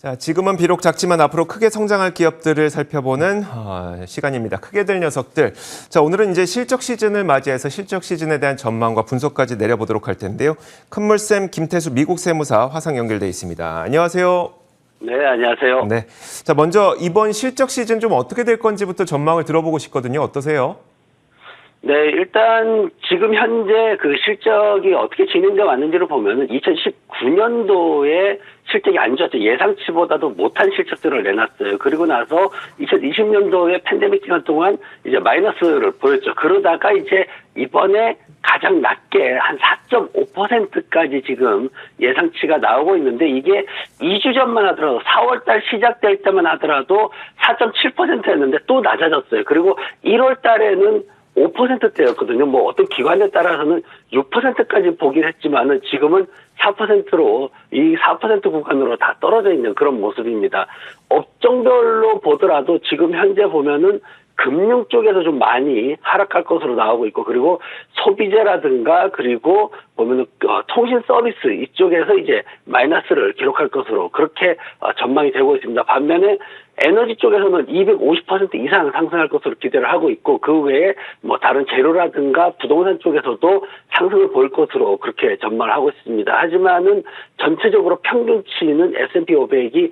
자, 지금은 비록 작지만 앞으로 크게 성장할 기업들을 살펴보는 시간입니다. 크게 될 녀석들. 자, 오늘은 이제 실적 시즌을 맞이해서 실적 시즌에 대한 전망과 분석까지 내려보도록 할 텐데요. 큰물쌤 김태수 미국 세무사 화상 연결돼 있습니다. 안녕하세요. 네, 안녕하세요. 네. 자, 먼저 이번 실적 시즌 좀 어떻게 될 건지부터 전망을 들어보고 싶거든요. 어떠세요? 네, 일단 지금 현재 그 실적이 어떻게 진행돼 왔는지를 보면은 2019년도에 실적이 안 좋았죠. 예상치보다도 못한 실적들을 내놨어요. 그리고 나서 2020년도에 팬데믹 기간 동안 이제 마이너스를 보였죠. 그러다가 이제 이번에 가장 낮게 한 4.5%까지 지금 예상치가 나오고 있는데, 이게 2주 전만 하더라도 4월달 시작될 때만 하더라도 4.7%였는데 또 낮아졌어요. 그리고 1월달에는 5%대였거든요. 뭐 어떤 기관에 따라서는 6%까지 보긴 했지만은 지금은 4%로 이 4% 구간으로 다 떨어져 있는 그런 모습입니다. 업종별로 보더라도 지금 현재 보면은 금융 쪽에서 좀 많이 하락할 것으로 나오고 있고, 그리고 소비재라든가 그리고 보면은 통신 서비스 이쪽에서 이제 마이너스를 기록할 것으로 그렇게 전망이 되고 있습니다. 반면에 에너지 쪽에서는 250% 이상 상승할 것으로 기대를 하고 있고, 그 외에 뭐 다른 재료라든가 부동산 쪽에서도 상승을 보일 것으로 그렇게 전망을 하고 있습니다. 하지만은 전체적으로 평균치는 S&P 500이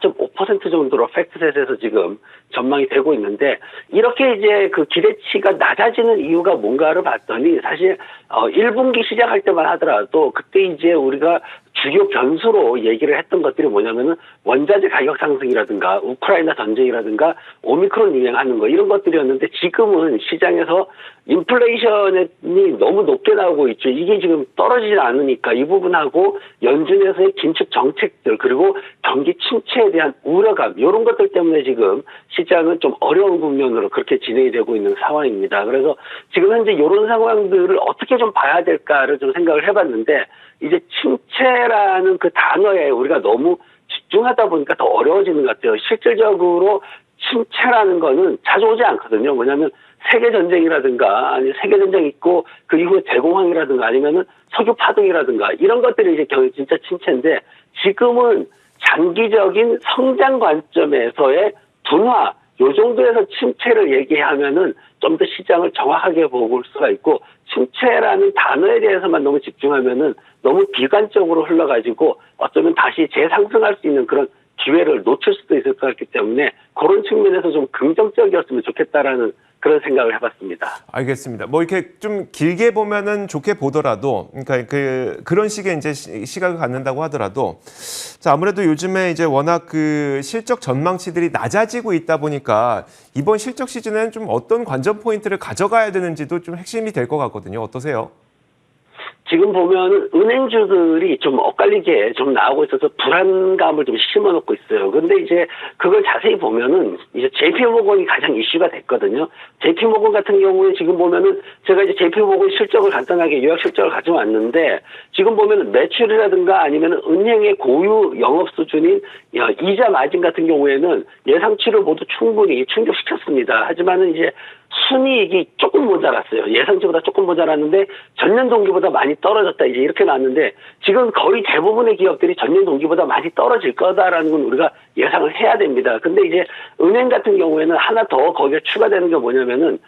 4.5% 정도로 팩트셋에서 지금 전망이 되고 있는데, 이렇게 이제 그 기대치가 낮아지는 이유가 뭔가를 봤더니 사실 1분기 시작할 때만 하더라도 그때 이제 우리가 주요 변수로 얘기를 했던 것들이 뭐냐면은 원자재 가격 상승이라든가 우크라이나 전쟁이라든가 오미크론 유행하는 거, 이런 것들이었는데, 지금은 시장에서 인플레이션이 너무 높게 나오고 있죠. 이게 지금 떨어지지 않으니까 이 부분하고 연준에서의 긴축 정책들, 그리고 경기 침체에 대한 우려감, 이런 것들 때문에 지금 시장은 좀 어려운 국면으로 그렇게 진행이 되고 있는 상황입니다. 그래서 지금 현재 이런 상황들을 어떻게 좀 봐야 될까를 좀 생각을 해봤는데, 이제 침체라는 그 단어에 우리가 너무 집중하다 보니까 더 어려워지는 것 같아요. 실질적으로 침체라는 거는 자주 오지 않거든요. 뭐냐면 세계전쟁이라든가, 아니 세계전쟁 있고 그 이후에 대공황이라든가 아니면은 석유 파동이라든가 이런 것들이 이제 진짜 침체인데, 지금은 장기적인 성장 관점에서의 둔화, 요 정도에서 침체를 얘기하면은 좀 더 시장을 정확하게 볼 수가 있고, 침체라는 단어에 대해서만 너무 집중하면은 너무 비관적으로 흘러가지고 어쩌면 다시 재상승할 수 있는 그런 기회를 놓칠 수도 있을 것 같기 때문에, 그런 측면에서 좀 긍정적이었으면 좋겠다라는 그런 생각을 해봤습니다. 알겠습니다. 뭐 이렇게 좀 길게 보면은 좋게 보더라도, 그러니까 그런 식의 이제 시각을 갖는다고 하더라도, 자, 아무래도 요즘에 이제 워낙 그 실적 전망치들이 낮아지고 있다 보니까 이번 실적 시즌에는 좀 어떤 관전 포인트를 가져가야 되는지도 좀 핵심이 될 것 같거든요. 어떠세요? 지금 보면 은행주들이 좀 엇갈리게 좀 나오고 있어서 불안감을 좀 심어놓고 있어요. 근데 이제 그걸 자세히 보면은 이제 JP모건이 가장 이슈가 됐거든요. JP모건 같은 경우에 지금 보면은 제가 이제 JP모건 실적을 간단하게 요약 실적을 가져왔는데, 지금 보면은 매출이라든가 아니면은 은행의 고유 영업 수준인 이자 마진 같은 경우에는 예상치를 모두 충분히 충족시켰습니다. 하지만은 이제 순이익이 조금 모자랐어요. 예상치보다 조금 모자랐는데 전년 동기보다 많이 떨어졌다, 이제 이렇게 나왔는데, 지금 거의 대부분의 기업들이 전년 동기보다 많이 떨어질 거다라는 건 우리가 예상을 해야 됩니다. 근데 이제 은행 같은 경우에는 하나 더 거기에 추가되는 게 뭐냐면은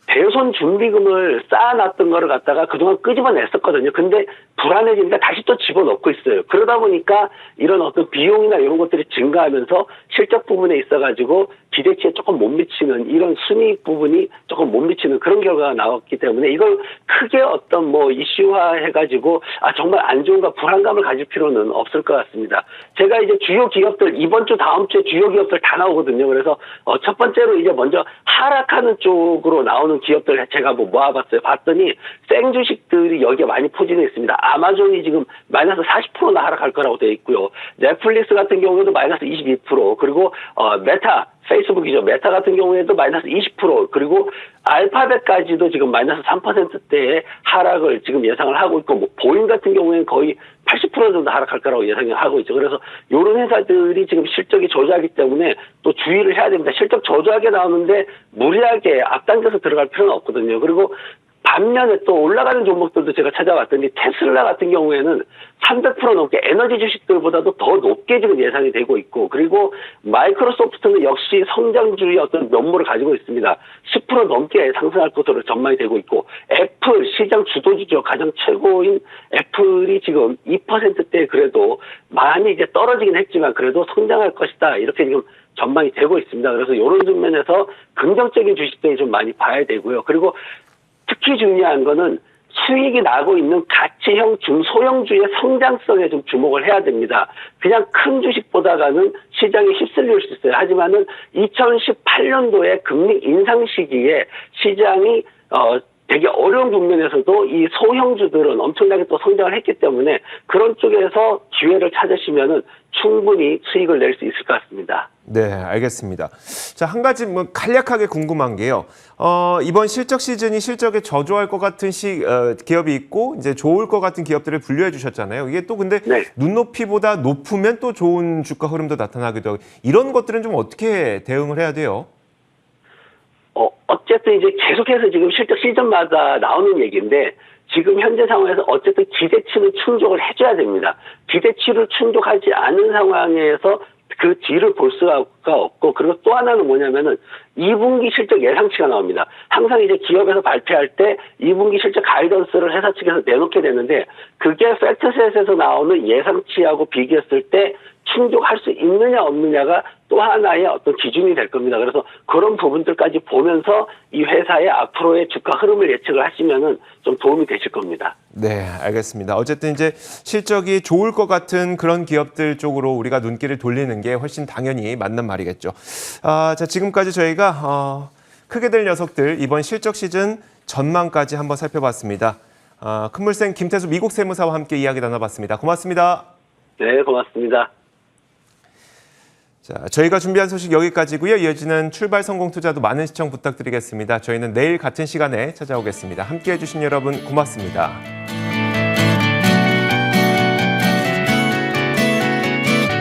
대손 준비금을 쌓아놨던 거를 갖다가 그동안 끄집어냈었거든요. 근데 불안해지니까 다시 또 집어넣고 있어요. 그러다 보니까 이런 어떤 비용이나 이런 것들이 증가하면서 실적 부분에 있어가지고 기대치에 조금 못 미치는, 이런 순이익 부분이 조금 못 미치는 그런 결과가 나왔기 때문에, 이걸 크게 어떤 뭐 이슈화 해가지고 정말 안 좋은가 불안감을 가질 필요는 없을 것 같습니다. 제가 이제 주요 기업들 이번 주 다음 주에 주요 기업들 다 나오거든요. 그래서 첫 번째로 이제 먼저 하락하는 쪽으로 나오는 기업들 제가 뭐 모아봤어요. 봤더니 생주식들이 여기에 많이 포진해 있습니다. 아마존이 지금 마이너스 40%나 하락할 거라고 되어 있고요. 넷플릭스 같은 경우에도 마이너스 22%, 그리고 메타, 페이스북이죠. 메타 같은 경우에도 마이너스 20%, 그리고 알파벳까지도 지금 마이너스 3%대의 하락을 지금 예상을 하고 있고, 뭐 보잉 같은 경우에는 거의 80% 정도 하락할 거라고 예상을 하고 있죠. 그래서 이런 회사들이 지금 실적이 저조하기 때문에 또 주의를 해야 됩니다. 실적 저조하게 나오는데 무리하게 앞당겨서 들어갈 필요는 없거든요. 그리고 반면에 또 올라가는 종목들도 제가 찾아봤더니 테슬라 같은 경우에는 300% 넘게 에너지 주식들보다도 더 높게 지금 예상이 되고 있고, 그리고 마이크로소프트는 역시 성장주의 어떤 면모를 가지고 있습니다. 10% 넘게 상승할 것으로 전망이 되고 있고, 애플 시장 주도주죠. 가장 최고인 애플이 지금 2%대 그래도 많이 이제 떨어지긴 했지만 그래도 성장할 것이다. 이렇게 지금 전망이 되고 있습니다. 그래서 이런 측면에서 긍정적인 주식들을 좀 많이 봐야 되고요. 그리고 특히 중요한 거는 수익이 나고 있는 가치형 중소형주의 성장성에 좀 주목을 해야 됩니다. 그냥 큰 주식보다가는 시장에 휩쓸릴 수 있어요. 하지만은 2018년도에 금리 인상 시기에 시장이 되게 어려운 국면에서도 이 소형주들은 엄청나게 또 성장을 했기 때문에 그런 쪽에서 기회를 찾으시면은 충분히 수익을 낼 수 있을 것 같습니다. 네, 알겠습니다. 자, 한 가지 뭐 간략하게 궁금한 게요. 이번 실적 시즌이 실적에 저조할 것 같은 기업이 있고 이제 좋을 것 같은 기업들을 분류해 주셨잖아요. 이게 또 근데 네. 눈높이보다 높으면 또 좋은 주가 흐름도 나타나기도 하고 이런 것들은 좀 어떻게 대응을 해야 돼요? 어쨌든 이제 계속해서 지금 실적 시즌마다 나오는 얘기인데 지금 현재 상황에서 어쨌든 기대치는 충족을 해줘야 됩니다. 기대치를 충족하지 않은 상황에서 그 뒤를 볼 수가 없고, 그리고 또 하나는 뭐냐면은 2분기 실적 예상치가 나옵니다. 항상 이제 기업에서 발표할 때 2분기 실적 가이던스를 회사 측에서 내놓게 되는데 그게 팩트셋에서 나오는 예상치하고 비교했을 때 충족할 수 있느냐 없느냐가 또 하나의 어떤 기준이 될 겁니다. 그래서 그런 부분들까지 보면서 이 회사의 앞으로의 주가 흐름을 예측을 하시면은 좀 도움이 되실 겁니다. 네, 알겠습니다. 어쨌든 이제 실적이 좋을 것 같은 그런 기업들 쪽으로 우리가 눈길을 돌리는 게 훨씬 당연히 맞는 말이겠죠. 자, 지금까지 저희가 크게 될 녀석들 이번 실적 시즌 전망까지 한번 살펴봤습니다. 큰물생 김태수 미국 세무사와 함께 이야기 나눠봤습니다. 고맙습니다. 네, 고맙습니다. 자, 저희가 준비한 소식 여기까지고요. 이어지는 출발 성공 투자도 많은 시청 부탁드리겠습니다. 저희는 내일 같은 시간에 찾아오겠습니다. 함께해 주신 여러분 고맙습니다.